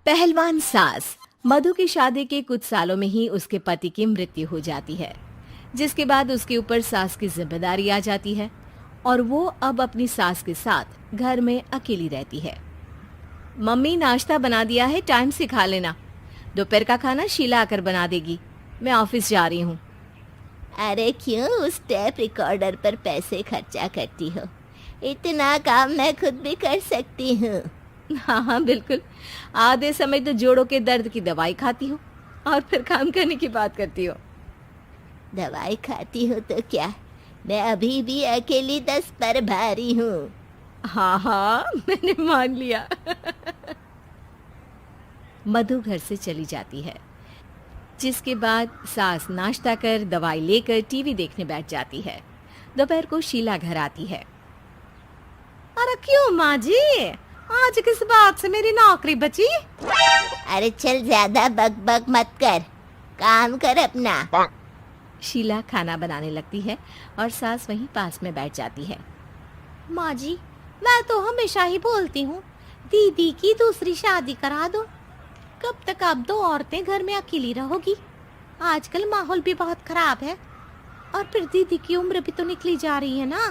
पहलवान सास। मधु की शादी के कुछ सालों में ही उसके पति की मृत्यु हो जाती है, जिसके बाद उसके ऊपर सास की जिम्मेदारी आ जाती है और वो अब अपनी सास के साथ घर में अकेली रहती है। मम्मी, नाश्ता बना दिया है, टाइम से खा लेना। दोपहर का खाना शीला आकर बना देगी। मैं ऑफिस जा रही हूँ। अरे क्यों उस टेप रिकॉर्डर पर पैसे खर्चा करती हो? इतना काम मैं खुद भी कर सकती हूँ। हाँ हाँ बिल्कुल। आधे समय तो जोड़ों के दर्द की दवाई खाती हो और फिर काम करने की बात करती हो। दवाई खाती हो तो क्या, मैं अभी भी अकेली 10 पर भारी हूँ। हाँ हाँ मैंने मान लिया। मधु घर से चली जाती है, जिसके बाद सास नाश्ता कर दवाई लेकर टीवी देखने बैठ जाती है। दोपहर को शीला घर आती है। अरे क्यों माँ जी, आज किस बात से मेरी नौकरी बची? अरे चल, ज्यादा बक बक मत कर, काम कर अपना। शीला खाना बनाने लगती है और सास वहीं पास में बैठ जाती है। माँ जी, मैं तो हमेशा ही बोलती हूँ दीदी की दूसरी शादी करा दो। कब तक आप दो औरतें घर में अकेली रहोगी? आजकल माहौल भी बहुत खराब है और फिर दीदी की उम्र भी तो निकली जा रही है ना।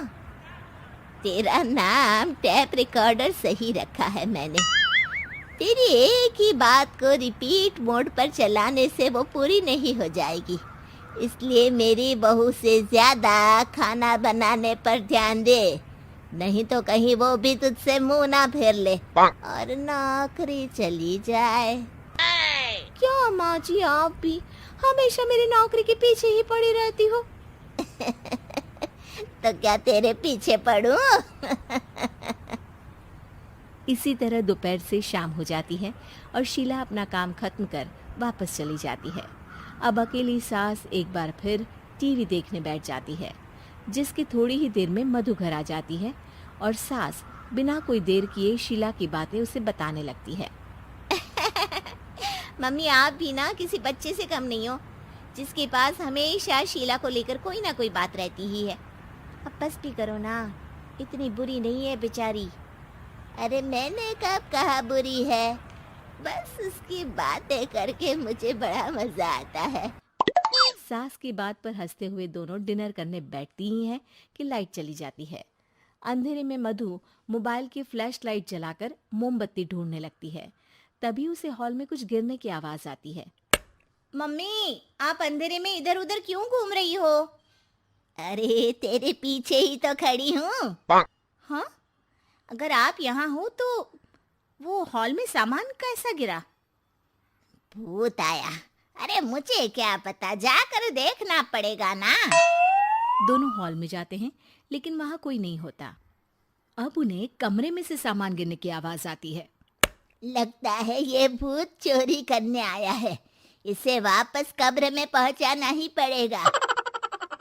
तेरा नाम टेप रिकॉर्डर सही रखा है मैंने। तेरी एक ही बात को रिपीट मोड पर चलाने से वो पूरी नहीं हो जाएगी, इसलिए मेरी बहू से ज्यादा खाना बनाने पर ध्यान दे, नहीं तो कहीं वो भी तुझसे मुंह ना फेर ले और नौकरी चली जाए। क्या माँ जी, आप भी हमेशा मेरी नौकरी के पीछे ही पड़ी रहती हो? तो क्या तेरे पीछे पड़ूं? इसी तरह दोपहर से शाम हो जाती है और शीला अपना काम खत्म कर वापस चली जाती है। अब अकेली सास एक बार फिर टीवी देखने बैठ जाती है, जिसकी थोड़ी ही देर में मधु घर आ जाती है और सास बिना कोई देर किए शीला की बातें उसे बताने लगती है। मम्मी, आप भी ना किसी बच्चे से कम नहीं हो, जिसके पास हमेशा शीला को लेकर कोई ना कोई बात रहती ही है। अब बस भी करो ना, इतनी बुरी नहीं है बेचारी। अरे मैंने कब कहा बुरी है, बस उसकी बातें करके मुझे बड़ा मजा आता है। सास की बात पर हंसते हुए दोनों डिनर करने बैठती ही हैं कि लाइट चली जाती है। अंधेरे में मधु मोबाइल की फ्लैश लाइट जलाकर मोमबत्ती ढूंढने लगती है। तभी उसे हॉल में कुछ गिरने की आवाज आती है। मम्मी, आप अंधेरे में इधर उधर क्यों घूम रही हो? अरे तेरे पीछे ही तो खड़ी हूँ। हाँ, अगर आप यहाँ हो तो वो हॉल में सामान कैसा गिरा? भूत आया। अरे मुझे क्या पता, जाकर देखना पड़ेगा ना। दोनों हॉल में जाते हैं, लेकिन वहां कोई नहीं होता। अब उन्हें कमरे में से सामान गिरने की आवाज आती है। लगता है ये भूत चोरी करने आया है, इसे वापस कब्र में पहुंचाना ही पड़ेगा।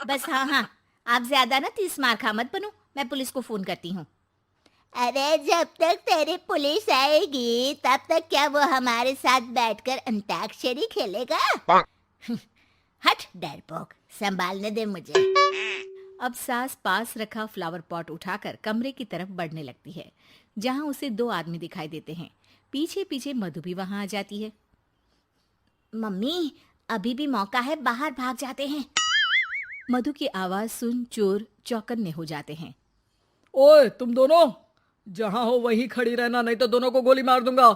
बस हाँ, आप ज्यादा ना तीस मार खा मत बनो, मैं पुलिस को फोन करती हूँ। अरे जब तक तेरी पुलिस आएगी तब तक क्या वो हमारे साथ बैठकर अंताक्षरी खेलेगा? हट डरपोक, संभालने दे मुझे। अब सास पास रखा फ्लावर पॉट उठाकर कमरे की तरफ बढ़ने लगती है, जहां उसे दो आदमी दिखाई देते हैं। पीछे पीछे मधु भी वहां आ जाती है। मम्मी, अभी भी मौका है, बाहर भाग जाते हैं। मधु की आवाज सुन चोर चौकन्ने हो जाते हैं। ओए तुम दोनों, जहां हो वहीं खड़ी रहना, नहीं तो दोनों को गोली मार दूंगा।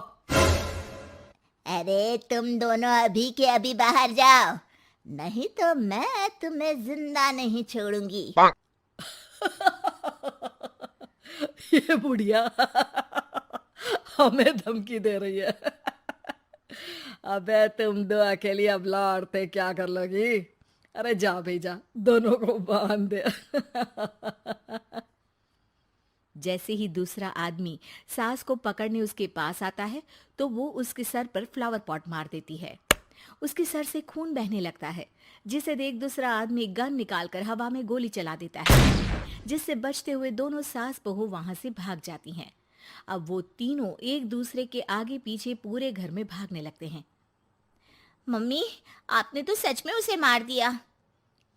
अरे तुम दोनों अभी के अभी बाहर जाओ, नहीं तो मैं तुम्हें जिंदा नहीं छोड़ूंगी। ये बुढ़िया हमें धमकी दे रही है। अबे तुम दो अकेली अबला औरतें क्या कर लोगी? अरे जा भेजा, दोनों को बांध दे। जैसे ही दूसरा आदमी सास को पकड़ने उसके पास आता है, तो वो उसके सर पर फ्लावर पॉट मार देती है। उसके सर से खून बहने लगता है, जिसे देख दूसरा आदमी गन निकालकर हवा में गोली चला देता है, जिससे बचते हुए दोनों सास बहू वहां से भाग जाती हैं। अब वो तीनों एक दूसरे के आगे पीछे पूरे घर में भागने लगते हैं। मम्मी, आपने तो सच में उसे मार दिया।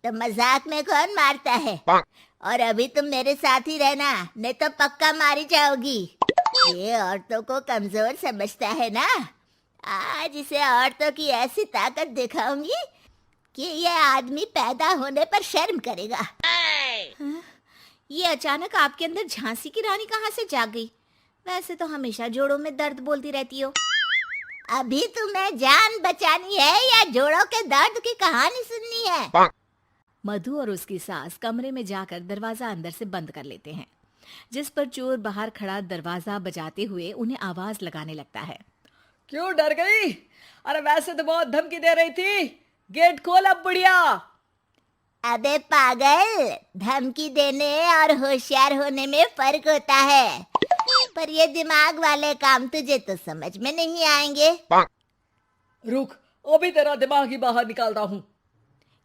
तो मजाक में कौन मारता है? और अभी तुम मेरे साथ ही रहना, नहीं तो पक्का मारी जाओगी। ये औरतों को कमजोर समझता है ना। आज इसे औरतों की ऐसी ताकत दिखाऊंगी कि ये आदमी पैदा होने पर शर्म करेगा। ये अचानक आपके अंदर झांसी की रानी कहाँ से जाग गई? वैसे तो हमेशा जोड़ों में दर्द बोलती रहती हो। अभी तुम्हें जान बचानी है या जोड़ों के दर्द की कहानी सुननी है? मधु और उसकी सास कमरे में जाकर दरवाजा अंदर से बंद कर लेते हैं, जिस पर चोर बाहर खड़ा दरवाजा बजाते हुए उन्हें आवाज लगाने लगता है। क्यों डर गई? अरे वैसे तो बहुत धमकी दे रही थी। गेट खोल अब बुढ़िया। अबे पागल, धमकी देने और होशियार होने में फर्क होता है, पर ये दिमाग वाले काम तुझे तो समझ में नहीं आएंगे। रुक, अभी तेरा दिमाग ही बाहर निकालता हूँ।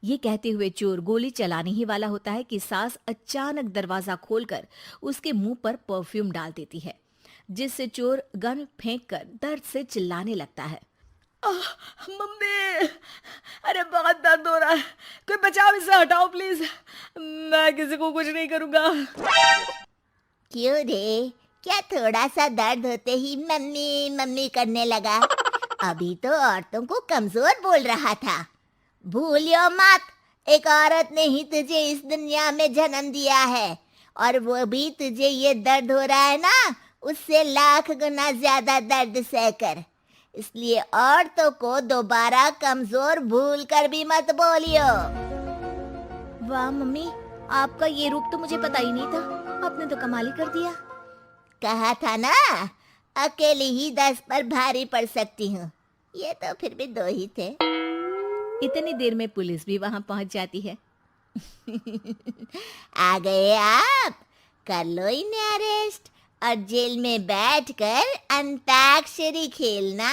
ये कहते हुए चोर गोली चलाने ही वाला होता है कि सास अचानक दरवाजा खोलकर उसके मुंह पर परफ्यूम डाल देती है, जिससे चोर गन फेंककर दर्द से चिल्लाने लगता है। मम्मी, अरे बहुत दर्द हो रहा है, कोई बचाओ, इसे हटाओ प्लीज। मैं किसी को कुछ नहीं करूंगा। क्यों रे, क्या थोड़ा सा दर्द होते ही मम्मी मम्मी करने लगा? अभी तो औरतों को कमजोर बोल रहा था। भूलियो मत, एक औरत ने ही तुझे इस दुनिया में जन्म दिया है, और वो भी तुझे ये दर्द हो रहा है ना, उससे लाख गुना ज्यादा दर्द सहकर। इसलिए औरतों को दोबारा कमजोर भूल कर भी मत बोलियो। वाह मम्मी, आपका ये रूप तो मुझे पता ही नहीं था। आपने तो कमाल ही कर दिया। कहा था ना, अकेली ही 10 पर भारी पड़ सकती हूँ। ये तो फिर भी 2 ही थे। इतनी देर में पुलिस भी वहां पहुंच जाती है। आ गए आप, कर लो इन्हें अरेस्ट और जेल में बैठकर अंताक्षरी खेलना।